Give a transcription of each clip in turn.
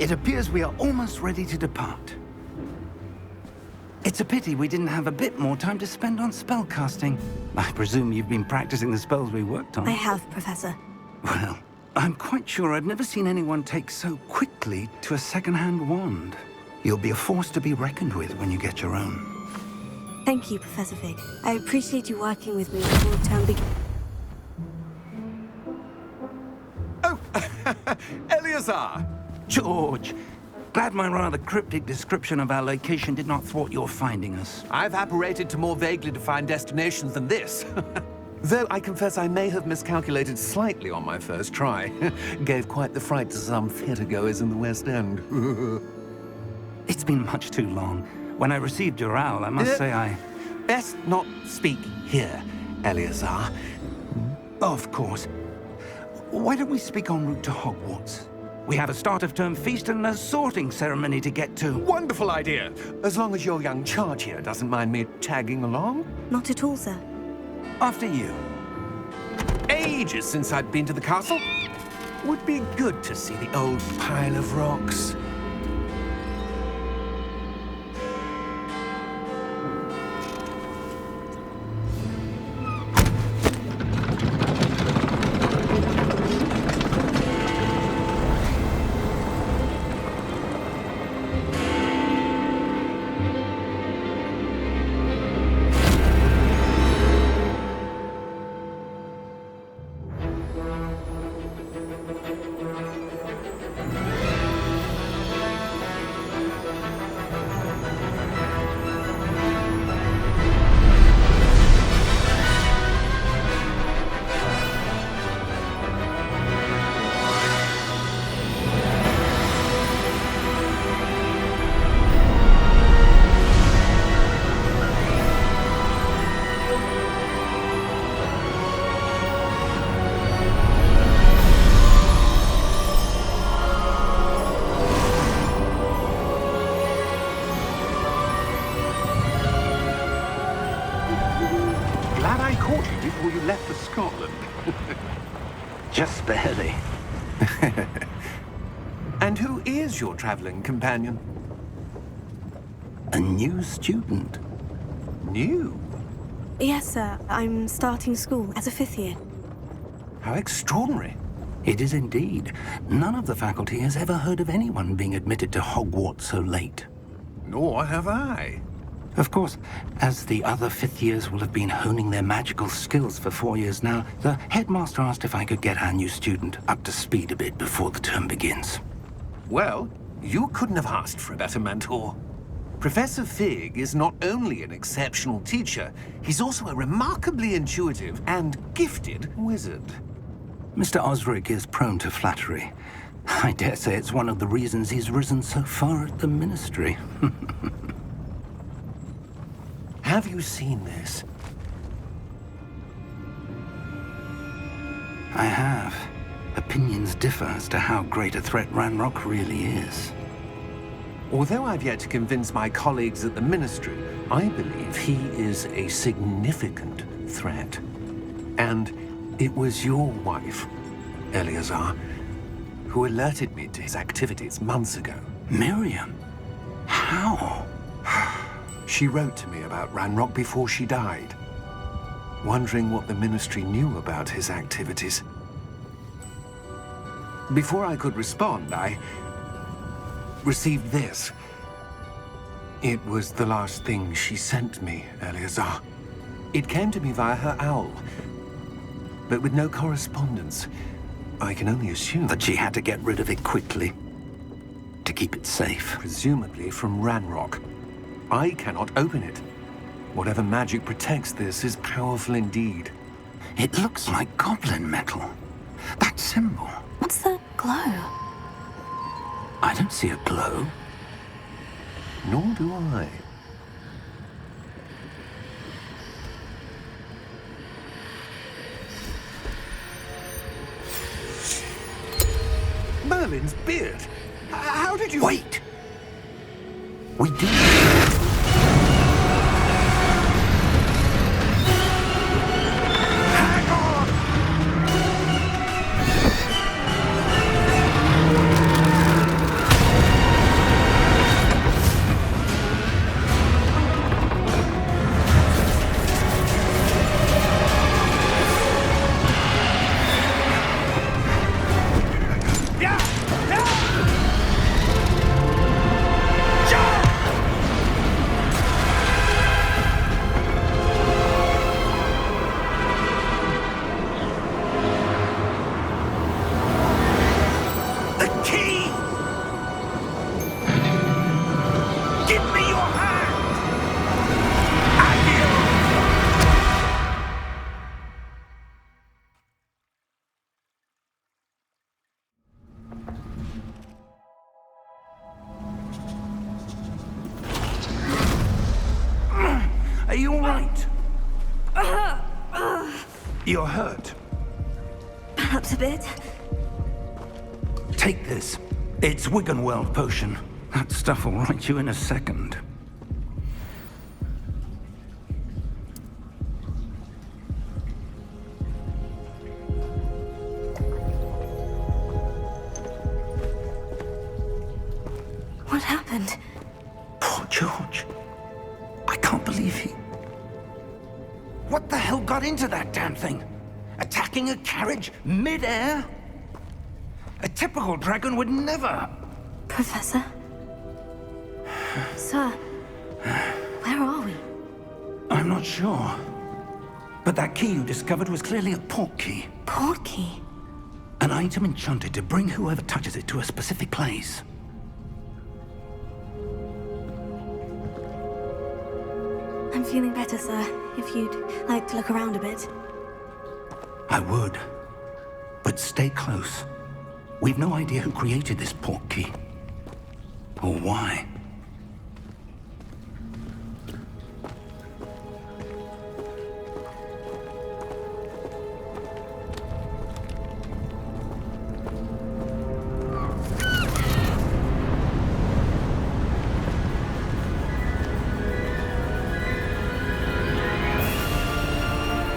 It appears we are almost ready to depart. It's a pity we didn't have a bit more time to spend on spellcasting. I presume you've been practicing the spells we worked on. I have, Professor. Well, I'm quite sure I've never seen anyone take so quickly to a second-hand wand. You'll be a force to be reckoned with when you get your own. Thank you, Professor Fig. I appreciate you working with me before the term begins. Oh, Eleazar! George, glad my rather cryptic description of our location did not thwart your finding us. I've apparated to more vaguely defined destinations than this. Though I confess I may have miscalculated slightly on my first try. Gave quite the fright to some theatre-goers in the West End. It's been much too long. When I received your owl, I must say I... Best not speak here, Eleazar. Of course. Why don't we speak en route to Hogwarts? We have a start-of-term feast and a sorting ceremony to get to. Wonderful idea! As long as your young charge here doesn't mind me tagging along. Not at all, sir. After you. Ages since I'd been to the castle. Would be good to see the old pile of rocks. Before you left for Scotland. Just barely. And who is your traveling companion? A new student. New? Yes, sir. I'm starting school as a 5th year. How extraordinary. It is indeed. None of the faculty has ever heard of anyone being admitted to Hogwarts so late. Nor have I. Of course, as the other 5th years will have been honing their magical skills for 4 years now, the headmaster asked if I could get our new student up to speed a bit before the term begins. Well, you couldn't have asked for a better mentor. Professor Fig is not only an exceptional teacher, he's also a remarkably intuitive and gifted wizard. Mr. Osric is prone to flattery. I dare say it's one of the reasons he's risen so far at the Ministry. Have you seen this? I have. Opinions differ as to how great a threat Ranrock really is. Although I've yet to convince my colleagues at the Ministry, I believe he is a significant threat. And it was your wife, Eleazar, who alerted me to his activities months ago. Miriam? How? She wrote to me about Ranrock before she died, wondering what the Ministry knew about his activities. Before I could respond, I received this. It was the last thing she sent me, Eleazar. It came to me via her owl, but with no correspondence. I can only assume That she had to get rid of it quickly, to keep it safe. presumably from Ranrock. I cannot open it. Whatever magic protects this is powerful indeed. It looks like goblin metal. That symbol. What's that glow? I don't see a glow. Nor do I. Merlin's beard! How did you... Wait! We do. Hang on! Are you all right? You're hurt. Perhaps a bit. Take this. It's Wiggenweld potion. That stuff will right you in a second. What happened? Poor George. I can't believe he... What the hell got into that damn thing? Attacking a carriage mid-air? A typical dragon would never... Professor? Sir, where are we? I'm not sure. But that key you discovered was clearly a port key. Port key? An item enchanted to bring whoever touches it to a specific place. I'm feeling better, sir. If you'd like to look around a bit. I would. But stay close. We've no idea who created this port key. Or why.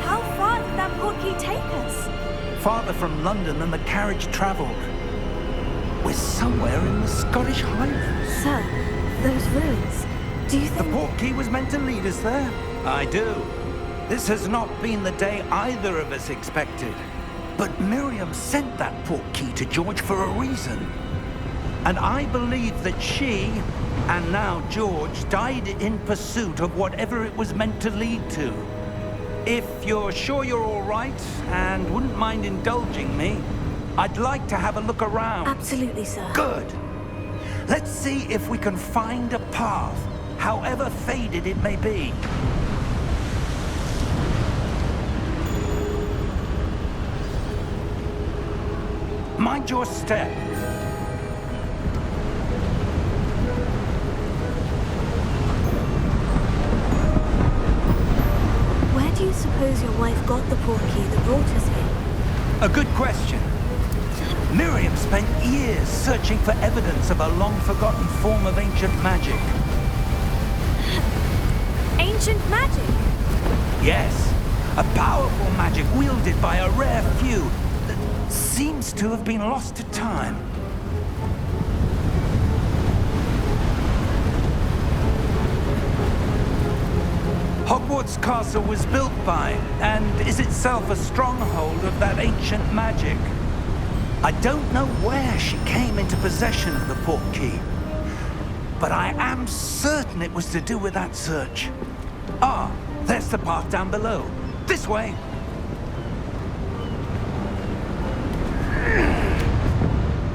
How far did that port key take us? Farther from London than the carriage traveled. We're somewhere in the Scottish Highlands. Sir, those ruins. Do you The think... port key was meant to lead us there? I do. This has not been the day either of us expected. But Miriam sent that port key to George for a reason. And I believe that she, and now George, died in pursuit of whatever it was meant to lead to. If you're sure you're all right, and wouldn't mind indulging me, I'd like to have a look around. Absolutely, sir. Good. Let's see if we can find a path, however faded it may be. Mind your step. Where do you suppose your wife got the port key that brought us here? A good question. Miriam spent years searching for evidence of a long-forgotten form of ancient magic. Ancient magic? Yes, a powerful magic wielded by a rare few that seems to have been lost to time. Hogwarts Castle was built by, and is itself a stronghold of that ancient magic. I don't know where she came into possession of the port key, but I am certain it was to do with that search. Ah, there's the path down below. This way.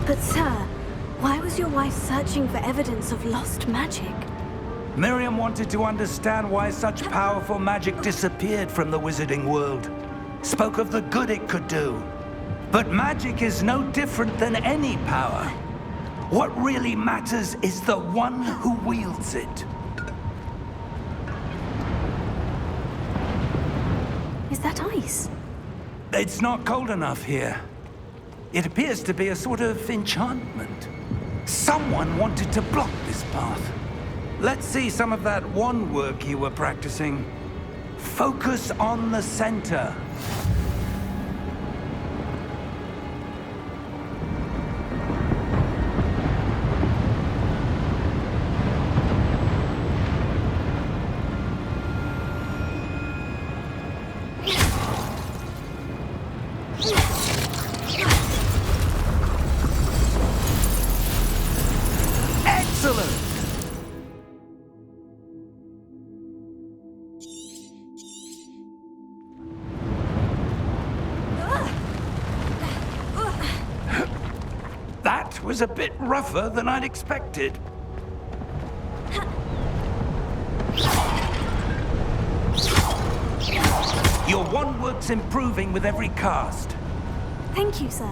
But sir, why was your wife searching for evidence of lost magic? Miriam wanted to understand why such powerful magic disappeared from the wizarding world. Spoke of the good it could do. But magic is no different than any power. What really matters is the one who wields it. Is that ice? It's not cold enough here. It appears to be a sort of enchantment. Someone wanted to block this path. Let's see some of that wand work you were practicing. Focus on the center. Excellent! That was a bit rougher than I'd expected. Your wand work's improving with every cast. Thank you, sir.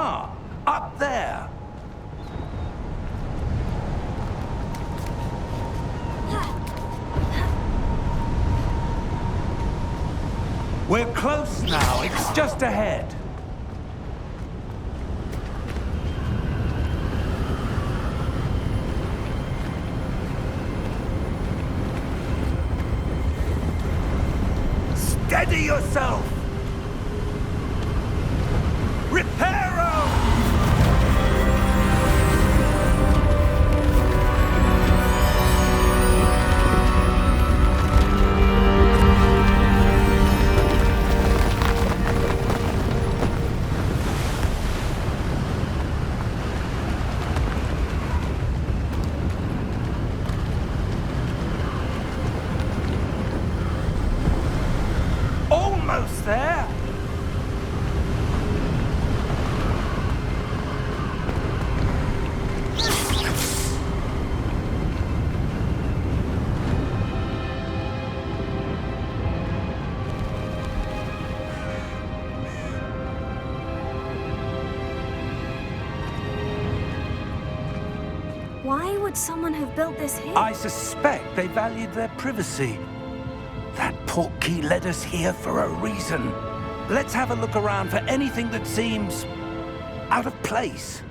Ah, up there. We're close now. It's just ahead. Steady yourself! Reparo! Almost there! Why would someone have built this here? I suspect they valued their privacy. That portkey led us here for a reason. Let's have a look around for anything that seems out of place.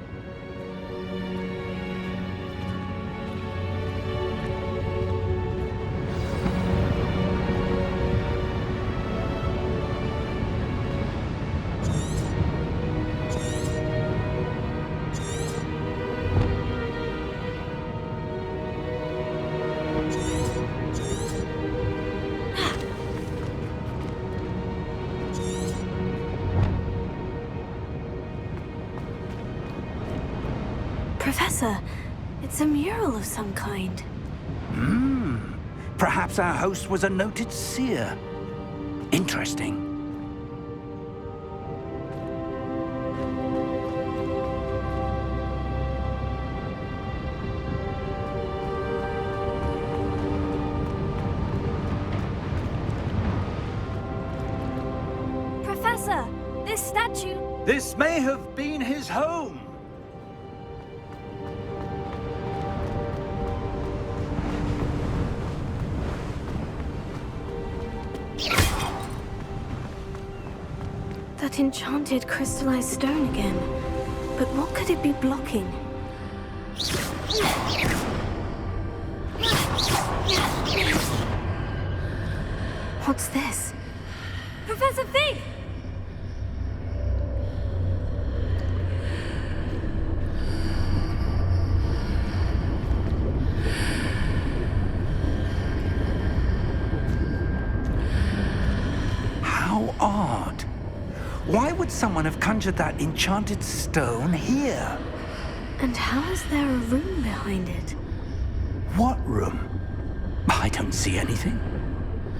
Professor, it's a mural of some kind. Perhaps our host was a noted seer. Interesting. Professor, this statue... This may have been his home. That enchanted crystallized stone again. But what could it be blocking? What's this? Professor Fig! How odd. Why would someone have conjured that enchanted stone here? And how is there a room behind it? What room? I don't see anything.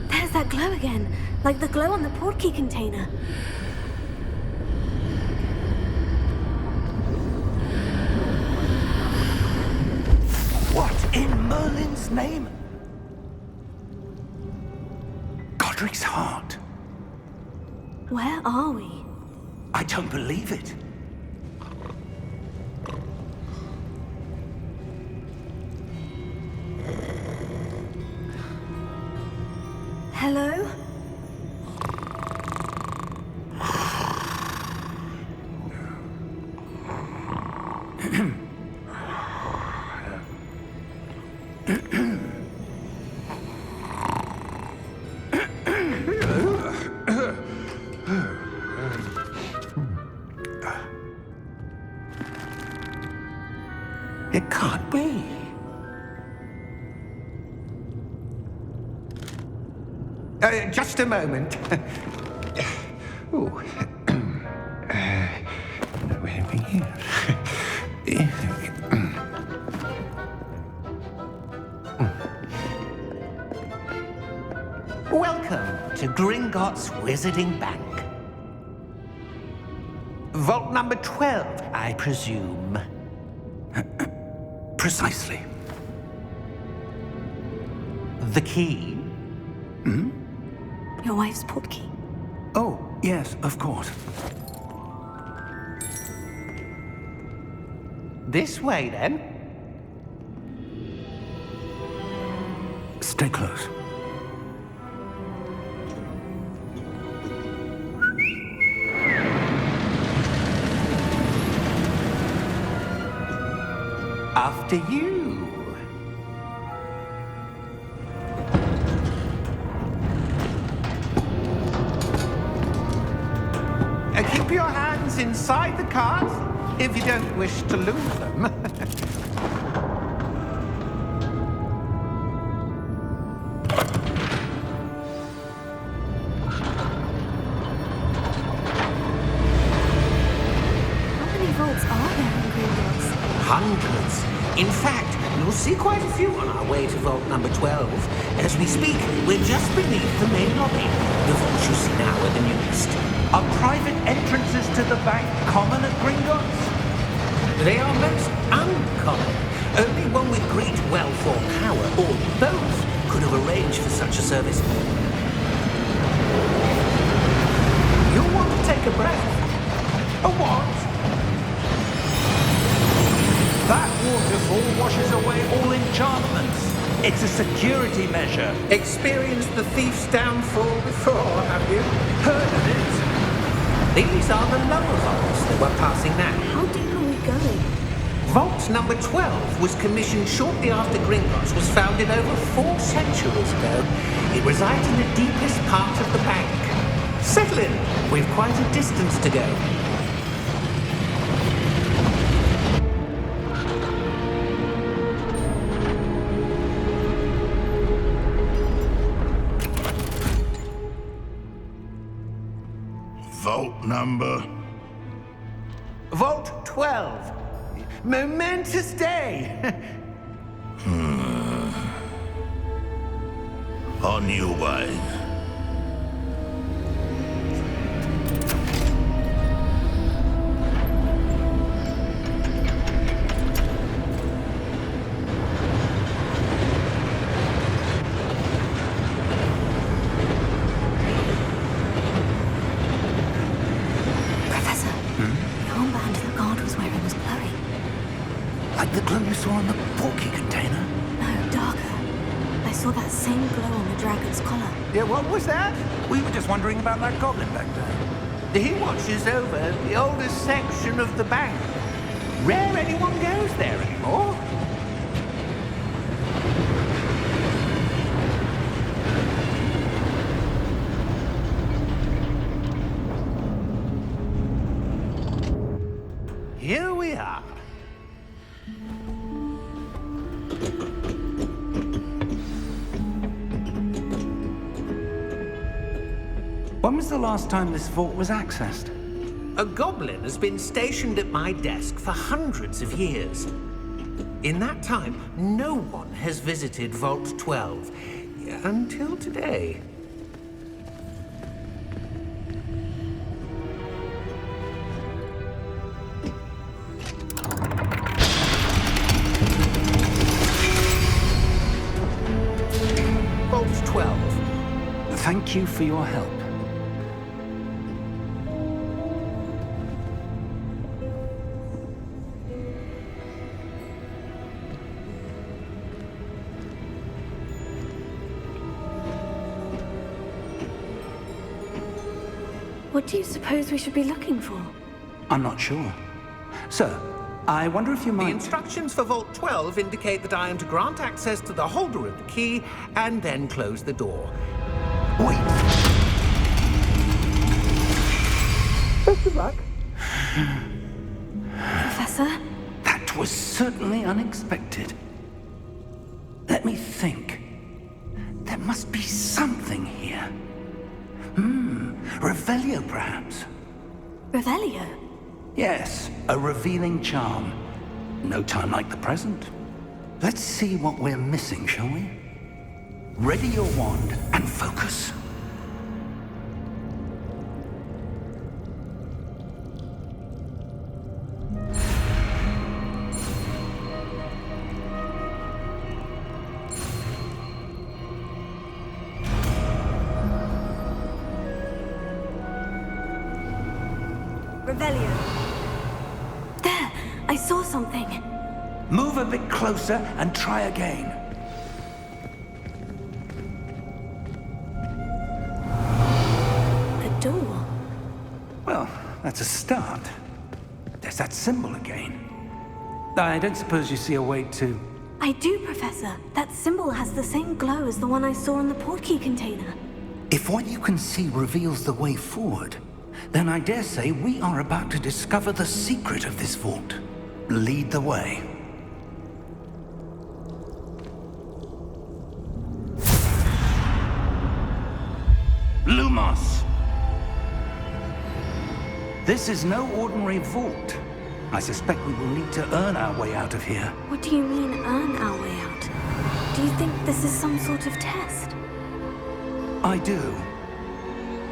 There's that glow again, like the glow on the portkey container. What in Merlin's name? Godric's heart. Where are we? I don't believe it. Hello? It can't be. Just a moment. Ooh. Where are we here? Welcome to Gringotts Wizarding Bank. Vault number 12, I presume. Precisely. The key? Your wife's portkey. Oh, yes, of course. This way, then. Stay close. After you. Keep your hands inside the cart if you don't wish to lose them. How many vaults are there in Gringotts? Hundreds. In fact, you'll see quite a few on our way to vault number 12. As we speak, we're just beneath the main lobby. The vaults you see now are the newest. Are private entrances to the bank common at Gringotts? They are most uncommon. Only one with great wealth or power, or both, could have arranged for such a service. You'll want to take a breath. A what? That waterfall washes away all enchantments. It's a security measure. Experienced the thief's downfall before, have you? Heard of it? These are the lower vaults that we're passing now. How deep are we going? Vault number 12 was commissioned shortly after Gringotts was founded over 4 centuries ago. It resides in the deepest part of the bank. Settle in. We've quite a distance to go. Vault number. Vault 12. Momentous day. On your way. Professor, the armband the guard was wearing was glowing. Like the glow you saw in the porky container? No, darker. I saw that same glow on the dragon's collar. Yeah, what was that? We were just wondering about that goblin back there. He watches over the oldest section of the bank. Rare anyone goes there anymore. Here we are. When was the last time this vault was accessed? A goblin has been stationed at my desk for hundreds of years. In that time, no one has visited Vault 12 until today. Vault 12. Thank you for your help. What do you suppose we should be looking for? I'm not sure. Sir, I wonder if you The might... instructions for Vault 12 indicate that I am to grant access to the holder of the key and then close the door. Wait! Best of luck. Professor? That was certainly unexpected. Let me think. There must be something here. Revelio, perhaps? Revelio? Yes, a revealing charm. No time like the present. Let's see what we're missing, shall we? Ready your wand and focus. Revelio. There! I saw something. Move a bit closer and try again. A door. Well, that's a start. There's that symbol again. I don't suppose you see a way to... I do, Professor. That symbol has the same glow as the one I saw in the portkey container. If what you can see reveals the way forward, then I dare say we are about to discover the secret of this vault. Lead the way. Lumos! This is no ordinary vault. I suspect we will need to earn our way out of here. What do you mean, earn our way out? Do you think this is some sort of test? I do.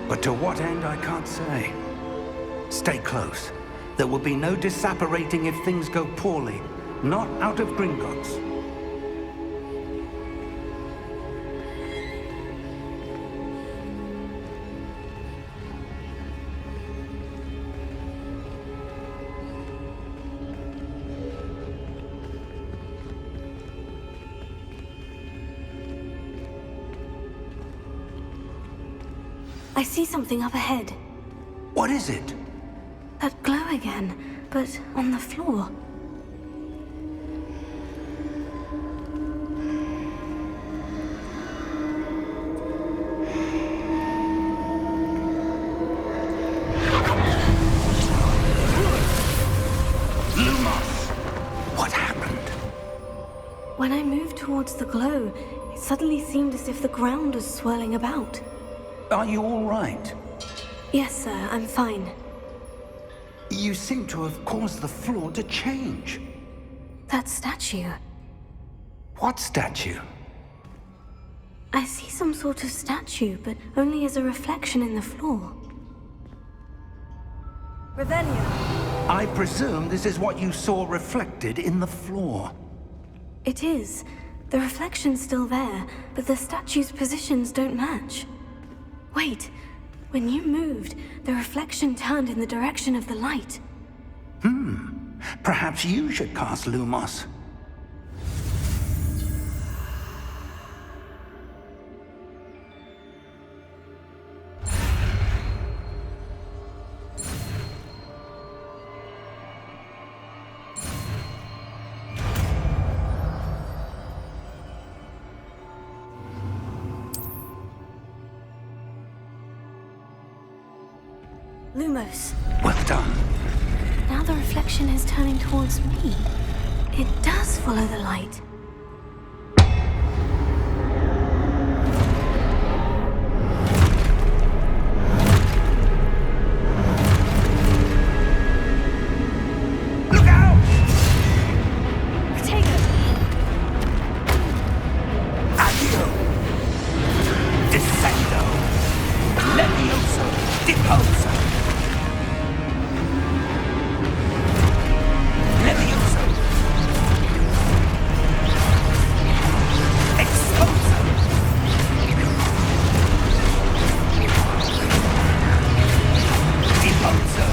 But to what end, I can't say. Stay close. There will be no disapparating if things go poorly. Not out of Gringotts. I see something up ahead. What is it? That glow again, but on the floor. Lumos! What happened? When I moved towards the glow, it suddenly seemed as if the ground was swirling about. Are you all right? Yes, sir, I'm fine. You seem to have caused the floor to change. That statue. What statue? I see some sort of statue, but only as a reflection in the floor. Revelio. I presume this is what you saw reflected in the floor. It is. The reflection's still there, but the statue's positions don't match. Wait. When you moved, the reflection turned in the direction of the light. Perhaps you should cast Lumos. Lumos. Well done. Now the reflection is turning towards me. It does follow the light. Look out! Protego! Addio! Descendo! Levioso! Deposo! Levioso! Exposo! Deposo!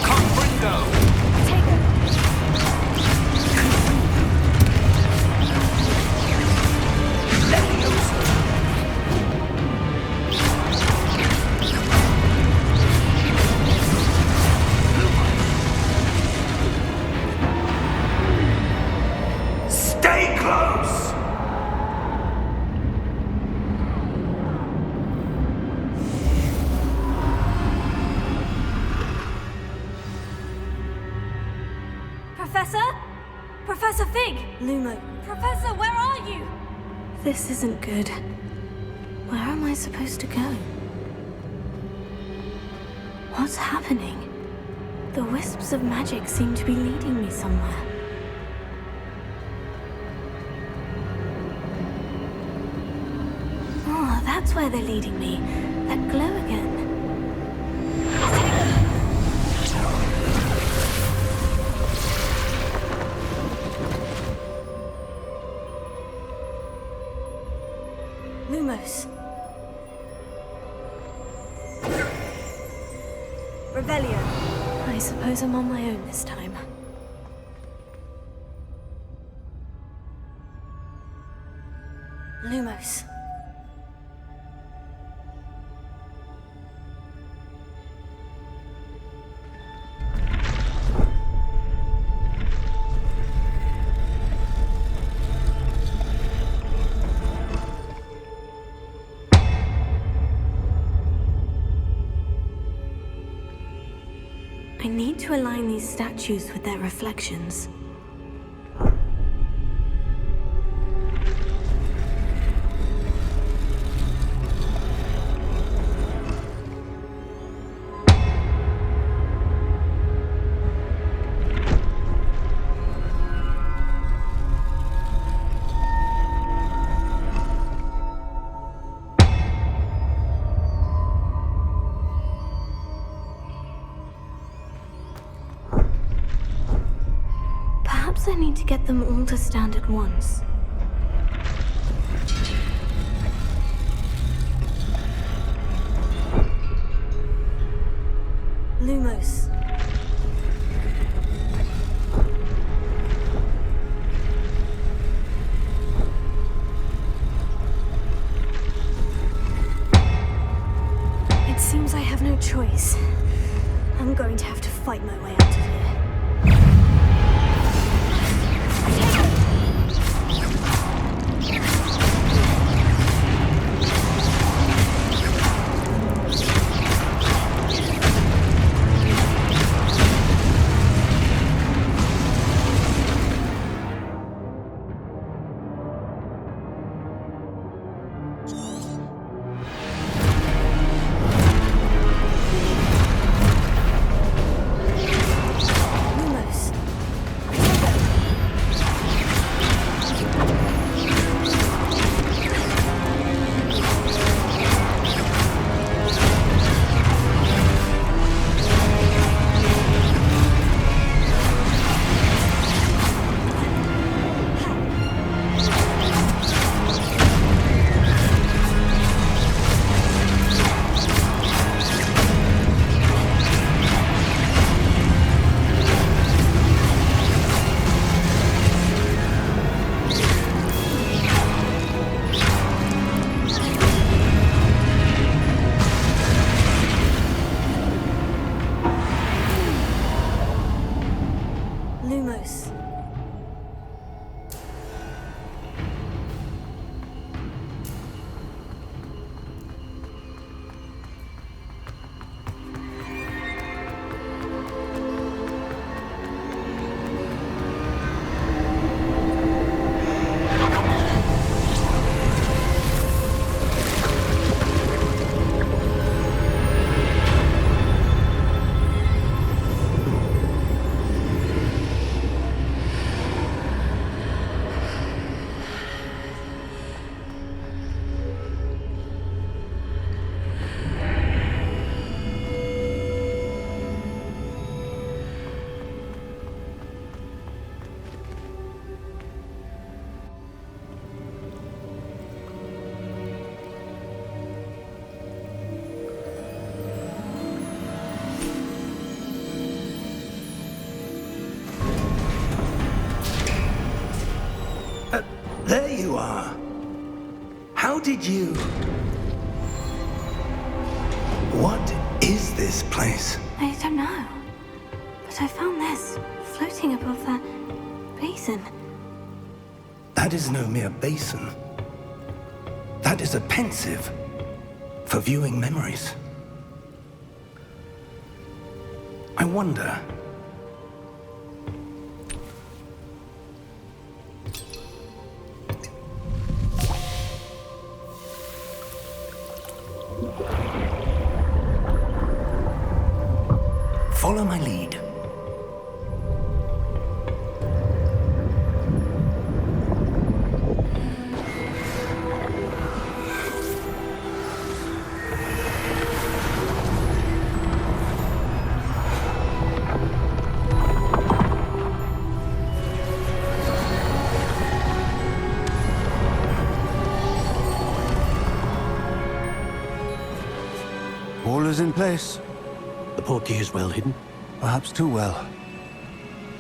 Confringo! Protego! Levioso! Stay close! Professor? Professor Fig! Lumo. Professor, where are you? This isn't good. Where am I supposed to go? What's happening? The wisps of magic seem to be leading me somewhere. Oh, that's where they're leading me. That glow again. Lumos. Revelio. I suppose I'm on my own this time. Lumos. I need to align these statues with their reflections. Perhaps I need to get them all to stand at once. Lumos. It seems I have no choice. I'm going to have to fight my way out of here. Lumos. There you are. How did you... What is this place? I don't know. But I found this floating above that basin. That is no mere basin. That is a pensive for viewing memories. I wonder... Follow my lead. All is in place. The portkey is well hidden? Perhaps too well.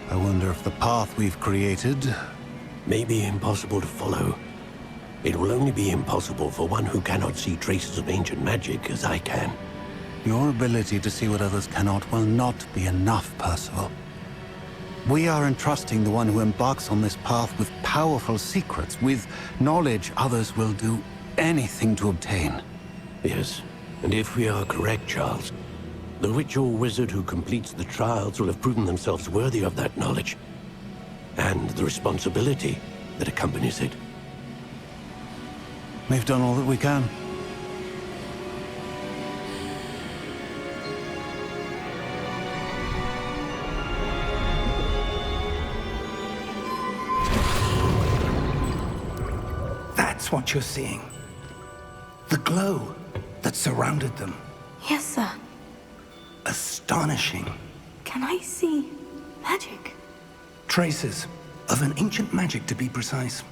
I wonder if the path we've created... may be impossible to follow. It will only be impossible for one who cannot see traces of ancient magic as I can. Your ability to see what others cannot will not be enough, Percival. We are entrusting the one who embarks on this path with powerful secrets, with knowledge others will do anything to obtain. Yes, and if we are correct, Charles, the witch or wizard who completes the trials will have proven themselves worthy of that knowledge, and the responsibility that accompanies it. We've done all that we can. That's what you're seeing. The glow that surrounded them. Yes, sir. Astonishing. Can I see magic? Traces of an ancient magic, to be precise.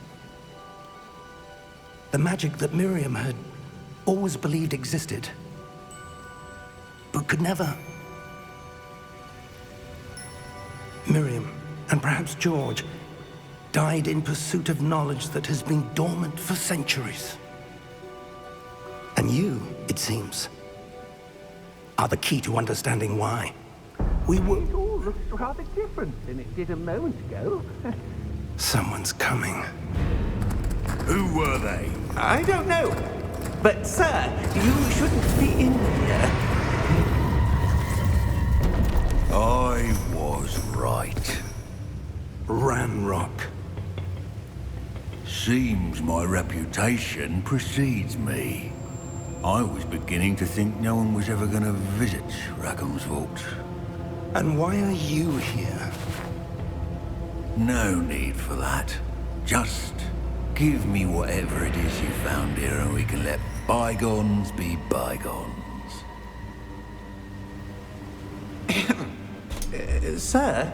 The magic that Miriam had always believed existed, but could never. Miriam, and perhaps George, died in pursuit of knowledge that has been dormant for centuries. And you, it seems, are the key to understanding why. We were... It all looks rather different than it did a moment ago. Someone's coming. Who were they? I don't know. But, sir, you shouldn't be in here. I was right. Ramrock. Seems my reputation precedes me. I was beginning to think no one was ever going to visit Rackham's vault. And why are you here? No need for that. Just give me whatever it is you found here and we can let bygones be bygones. Sir,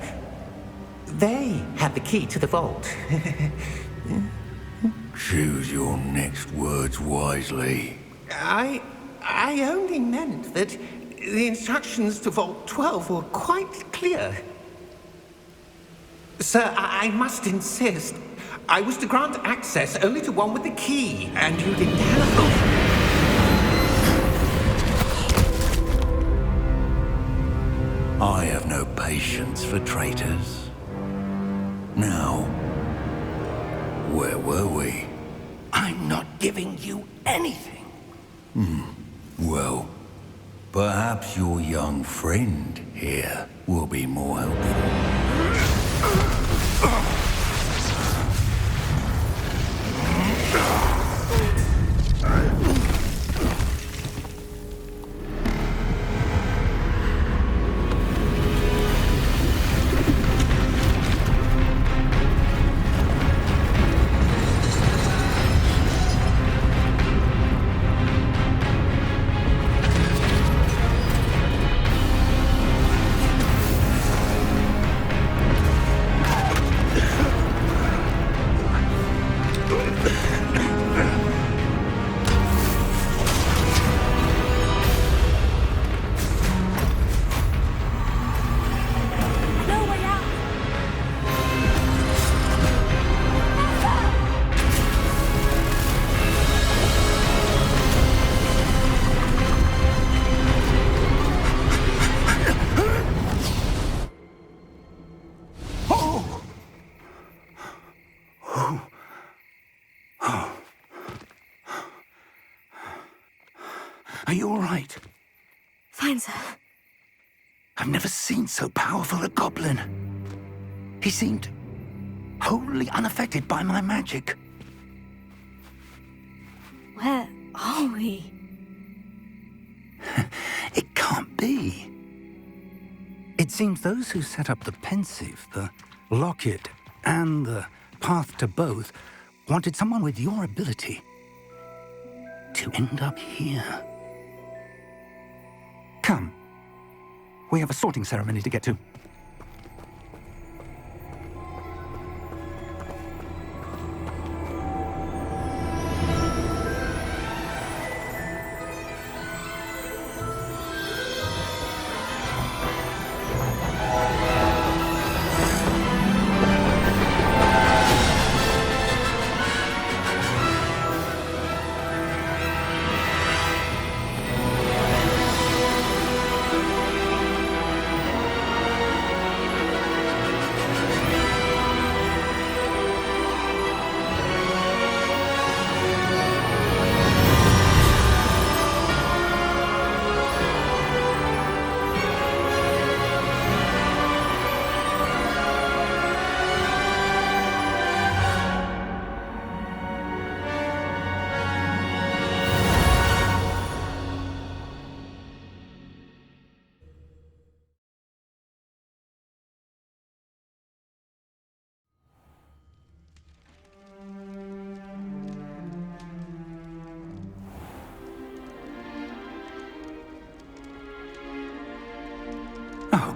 they have the key to the vault. Choose your next words wisely. I only meant that the instructions to Vault 12 were quite clear. Sir, I must insist. I was to grant access only to one with the key, and you didn't have... I have no patience for traitors. Now, where were we? I'm not giving you anything. Well, perhaps your young friend here will be more helpful. Are you all right? Fine, sir. I've never seen so powerful a goblin. He seemed wholly unaffected by my magic. Where are we? It can't be. It seems those who set up the pensive, the locket, and the path to both wanted someone with your ability to end up here. Come. We have a sorting ceremony to get to.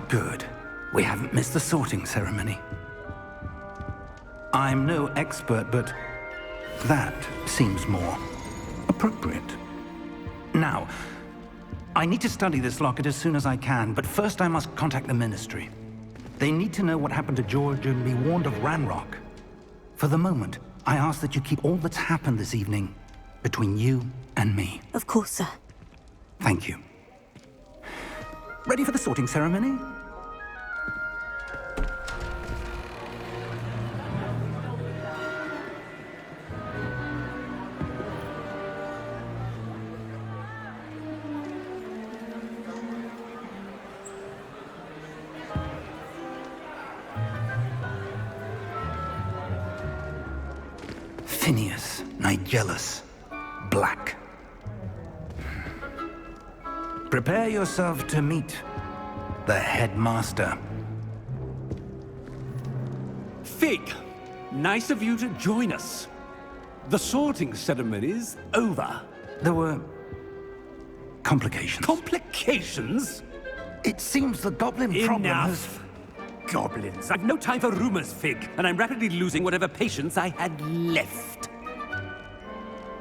good. We haven't missed the sorting ceremony. I'm no expert, but that seems more appropriate. Now, I need to study this locket as soon as I can, but first I must contact the Ministry. They need to know what happened to George and be warned of Ranrock. For the moment, I ask that you keep all that's happened this evening between you and me. Of course, sir. Thank you. Ready for the sorting ceremony? Phineas, Nigellus, Black. Prepare yourself to meet the headmaster. Fig, nice of you to join us. The sorting ceremony's over. There were complications. Complications? It seems the goblin problem has... Enough. Goblins. I've no time for rumors, Fig, and I'm rapidly losing whatever patience I had left.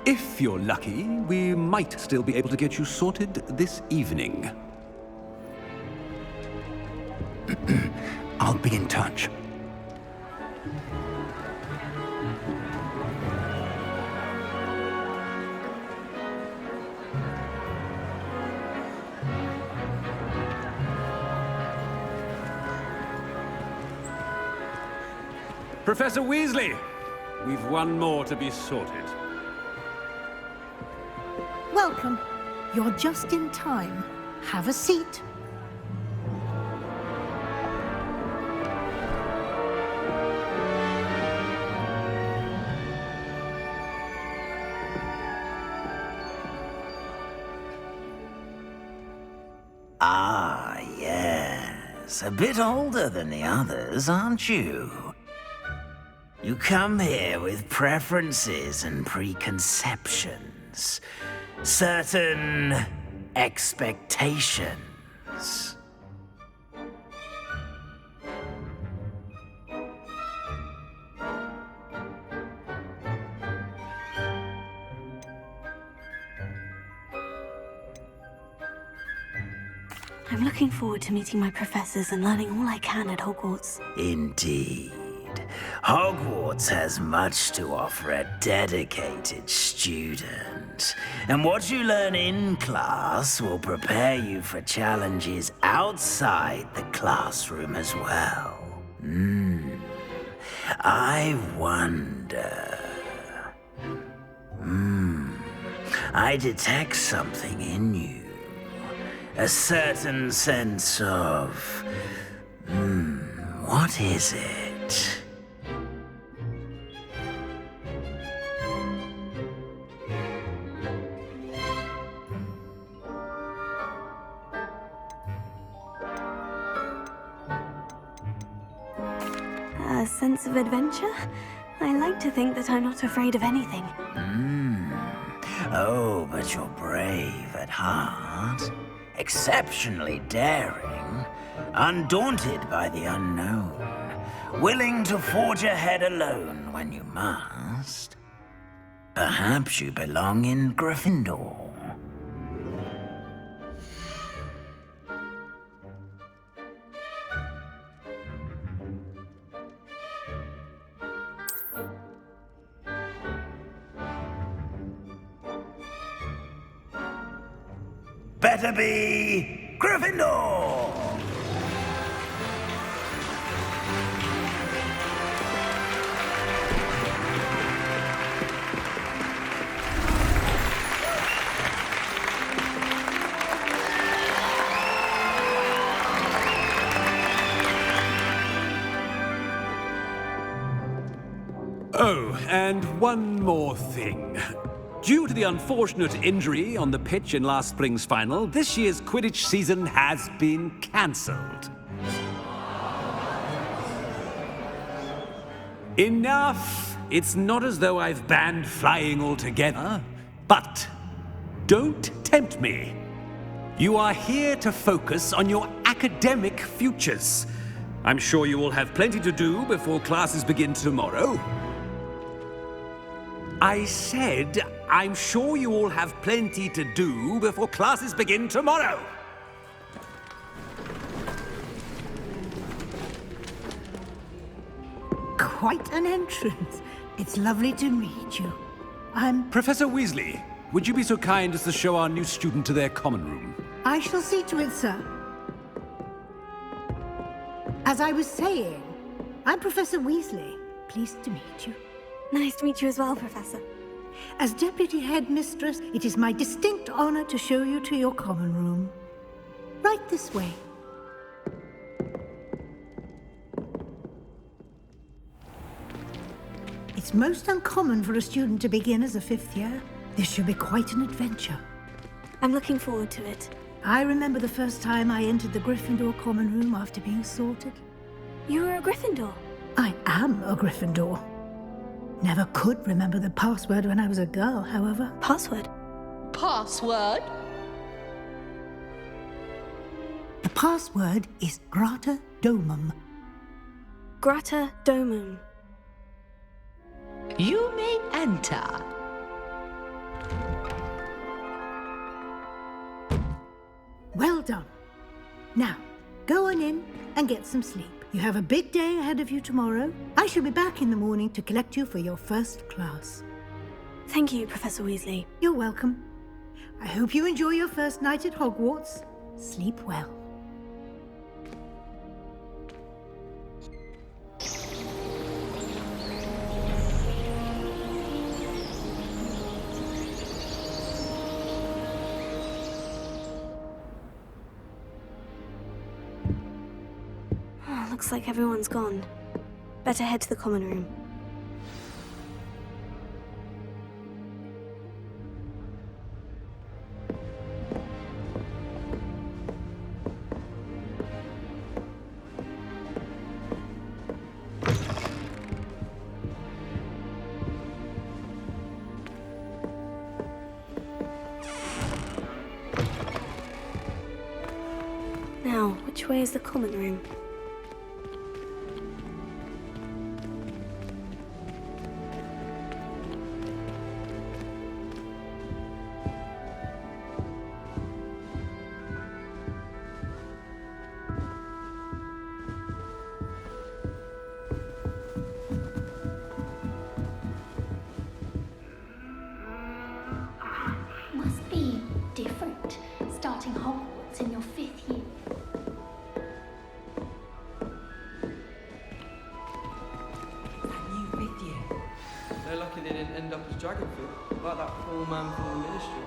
If you're lucky, we might still be able to get you sorted this evening. I'll be in touch. Professor Weasley, we've one more to be sorted. Welcome. You're just in time. Have a seat. Ah, yes. A bit older than the others, aren't you? You come here with preferences and preconceptions. Certain expectations. I'm looking forward to meeting my professors and learning all I can at Hogwarts. Indeed. Hogwarts has much to offer a dedicated student. And what you learn in class will prepare you for challenges outside the classroom as well. I wonder... I detect something in you. A certain sense of... what is it? A sense of adventure? I like to think that I'm not afraid of anything. Oh, but you're brave at heart. Exceptionally daring. Undaunted by the unknown. Willing to forge ahead alone when you must. Perhaps you belong in Gryffindor. Better be Gryffindor! Oh, and one more thing. Due to the unfortunate injury on the pitch in last spring's final, this year's Quidditch season has been cancelled. Enough! It's not as though I've banned flying altogether, but don't tempt me. You are here to focus on your academic futures. I'm sure you all have plenty to do before classes begin tomorrow. I said, I'm sure you all have plenty to do before classes begin tomorrow. Quite an entrance. It's lovely to meet you. I'm... Professor Weasley, would you be so kind as to show our new student to their common room? I shall see to it, sir. As I was saying, I'm Professor Weasley. Pleased to meet you. Nice to meet you as well, Professor. As Deputy Headmistress, it is my distinct honor to show you to your common room. Right this way. It's most uncommon for a student to begin as a 5th year. This should be quite an adventure. I'm looking forward to it. I remember the first time I entered the Gryffindor common room after being sorted. You were a Gryffindor? I am a Gryffindor. Never could remember the password when I was a girl, however. Password? Password? The password is Grata Domum. Grata Domum. You may enter. Well done. Now, go on in and get some sleep. You have a big day ahead of you tomorrow. I shall be back in the morning to collect you for your first class. Thank you, Professor Weasley. You're welcome. I hope you enjoy your first night at Hogwarts. Sleep well. Looks like everyone's gone. Better head to the common room. Now, which way is the common room? Must be different, starting Hogwarts in your 5th year. That new 5th year. They're lucky they didn't end up as Dragonfield, like that poor man from the Ministry.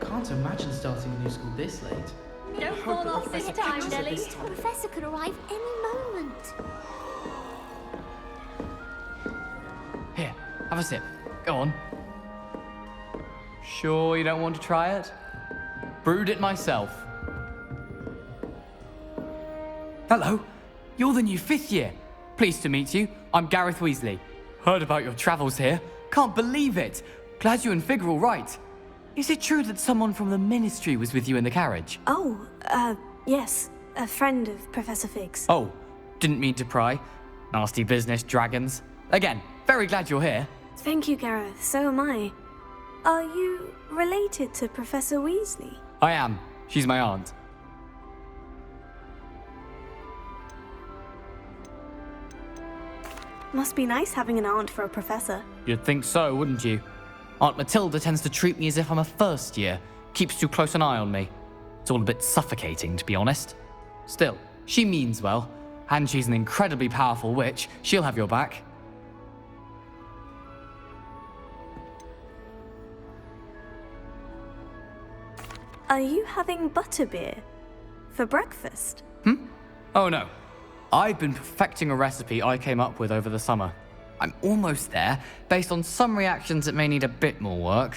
Can't imagine starting a new school this late. No fall off this time, Nelly. The Professor could arrive any moment. Here, have a sip. Go on. Sure you don't want to try it? Brewed it myself. Hello, you're the new 5th year. Pleased to meet you. I'm Gareth Weasley. Heard about your travels here. Can't believe it. Glad you and Fig are all right. Is it true that someone from the Ministry was with you in the carriage? Oh, yes. A friend of Professor Fig's. Oh, didn't mean to pry. Nasty business, dragons. Again, very glad you're here. Thank you, Gareth. So am I. Are you related to Professor Weasley? I am. She's my aunt. Must be nice having an aunt for a professor. You'd think so, wouldn't you? Aunt Matilda tends to treat me as if I'm a first year. Keeps too close an eye on me. It's all a bit suffocating, to be honest. Still, she means well. And she's an incredibly powerful witch. She'll have your back. Are you having butterbeer for breakfast? Oh no. I've been perfecting a recipe I came up with over the summer. I'm almost there. Based on some reactions, it may need a bit more work.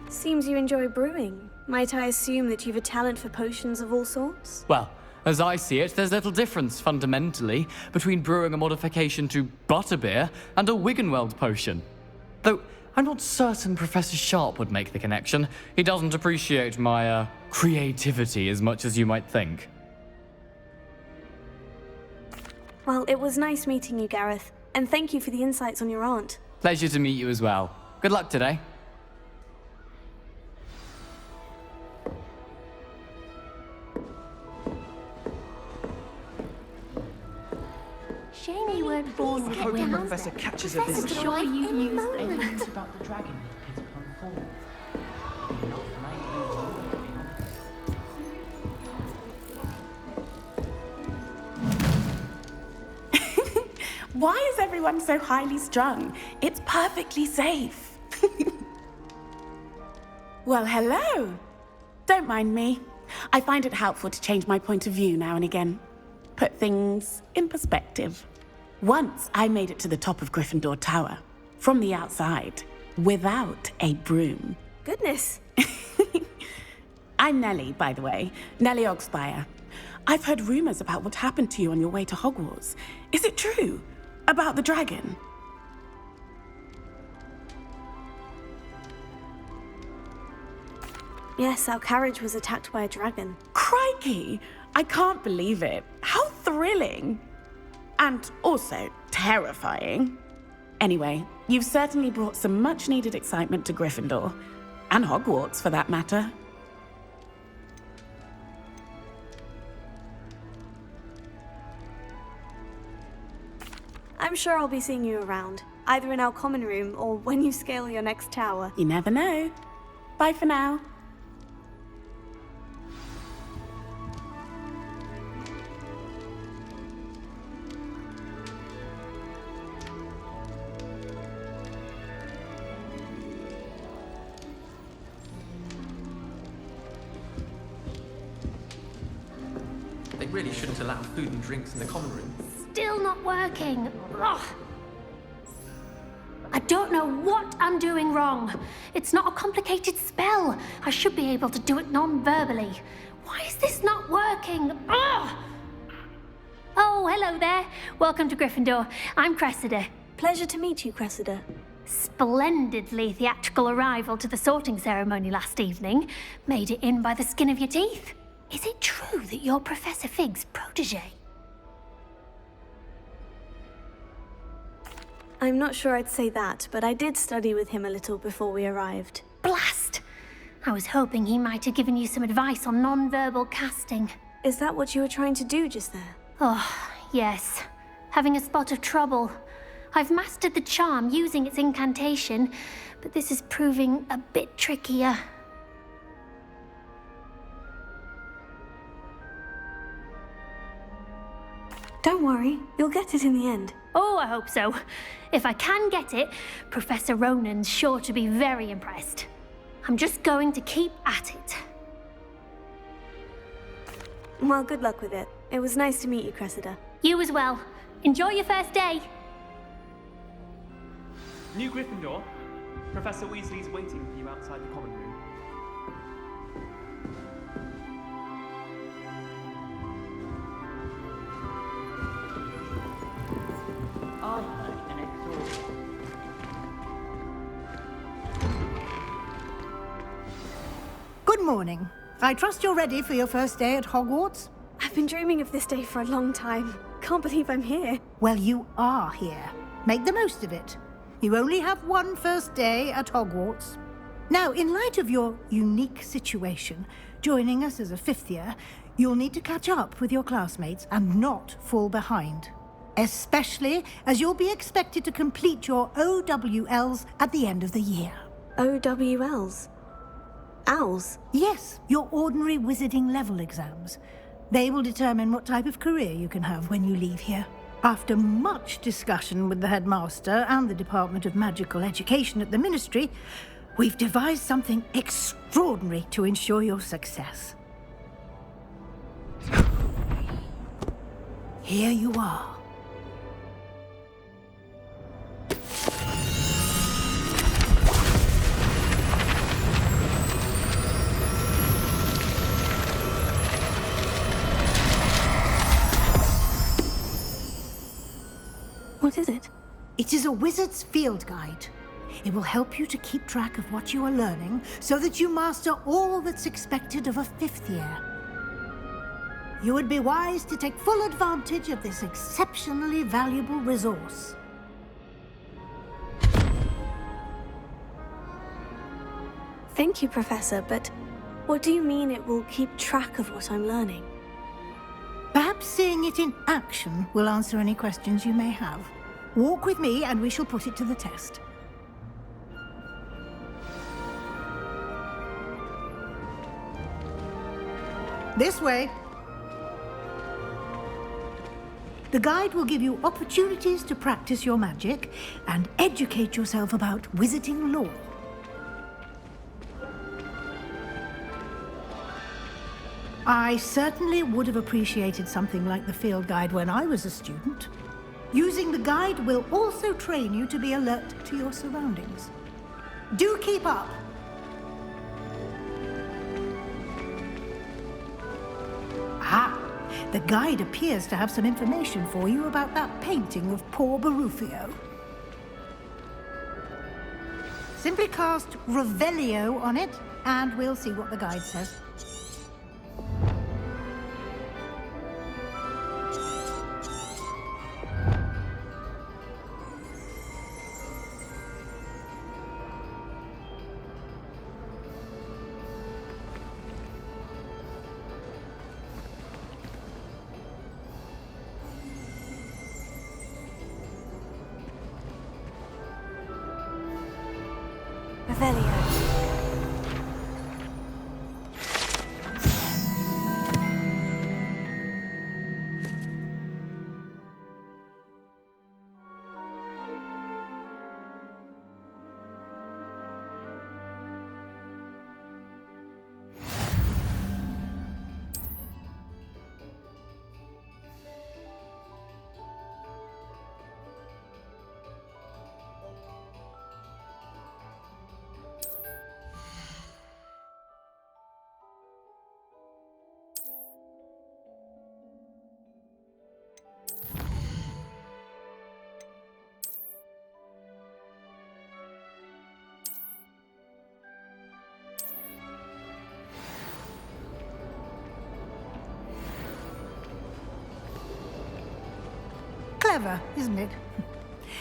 Seems you enjoy brewing. Might I assume that you've a talent for potions of all sorts? Well, as I see it, there's little difference, fundamentally, between brewing a modification to butterbeer and a Wiggenweld potion. Though, I'm not certain Professor Sharp would make the connection. He doesn't appreciate my, creativity as much as you might think. Well, it was nice meeting you, Gareth. And thank you for the insights on your aunt. Pleasure to meet you as well. Good luck today. Shame you weren't born with a wing. Professor catches a visit. Sure you used them. About the dragon pit upon fall. Why is everyone so highly strung? It's perfectly safe. Well, hello. Don't mind me. I find it helpful to change my point of view now and again. Put things in perspective. Once I made it to the top of Gryffindor Tower, from the outside, without a broom. Goodness. I'm Nellie, by the way. Nellie Ogspire. I've heard rumors about what happened to you on your way to Hogwarts. Is it true? About the dragon? Yes, our carriage was attacked by a dragon. Crikey! I can't believe it. How thrilling! And also terrifying. Anyway, you've certainly brought some much-needed excitement to Gryffindor. And Hogwarts, for that matter. I'm sure I'll be seeing you around, either in our common room or when you scale your next tower. You never know. Bye for now. They really shouldn't allow food and drinks in the common room. Still not working. Ugh. I don't know what I'm doing wrong. It's not a complicated spell. I should be able to do it non-verbally. Why is this not working? Ugh. Oh, hello there. Welcome to Gryffindor. I'm Cressida. Pleasure to meet you, Cressida. Splendidly theatrical arrival to the sorting ceremony last evening. Made it in by the skin of your teeth. Is it true that you're Professor Fig's protege? I'm not sure I'd say that, but I did study with him a little before we arrived. Blast! I was hoping he might have given you some advice on non-verbal casting. Is that what you were trying to do just there? Oh, yes. Having a spot of trouble. I've mastered the charm using its incantation, but this is proving a bit trickier. Don't worry, you'll get it in the end. Oh, I hope so. If I can get it, Professor Ronan's sure to be very impressed. I'm just going to keep at it. Well, good luck with it. It was nice to meet you, Cressida. You as well. Enjoy your first day. New Gryffindor. Professor Weasley's waiting for you outside the common room. I heard an exhaust. Good morning. I trust you're ready for your first day at Hogwarts? I've been dreaming of this day for a long time. Can't believe I'm here. Well, you are here. Make the most of it. You only have one first day at Hogwarts. Now, in light of your unique situation, joining us as a fifth year, you'll need to catch up with your classmates and not fall behind. Especially as you'll be expected to complete your OWLs at the end of the year. OWLs? Owls? Yes, your ordinary wizarding level exams. They will determine what type of career you can have when you leave here. After much discussion with the headmaster and the Department of Magical Education at the Ministry, we've devised something extraordinary to ensure your success. Here you are. What is it? It is a wizard's field guide. It will help you to keep track of what you are learning so that you master all that's expected of a 5th year. You would be wise to take full advantage of this exceptionally valuable resource. Thank you, Professor, but what do you mean it will keep track of what I'm learning? Perhaps seeing it in action will answer any questions you may have. Walk with me and we shall put it to the test. This way. The guide will give you opportunities to practice your magic and educate yourself about wizarding lore. I certainly would have appreciated something like the field guide when I was a student. Using the guide will also train you to be alert to your surroundings. Do keep up! Ah, the guide appears to have some information for you about that painting of poor Barufio. Simply cast Revelio on it, and we'll see what the guide says. Clever, isn't it?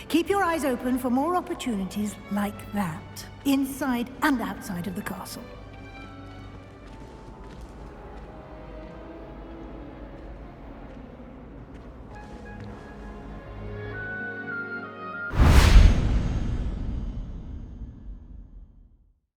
Keep your eyes open for more opportunities like that, inside and outside of the castle.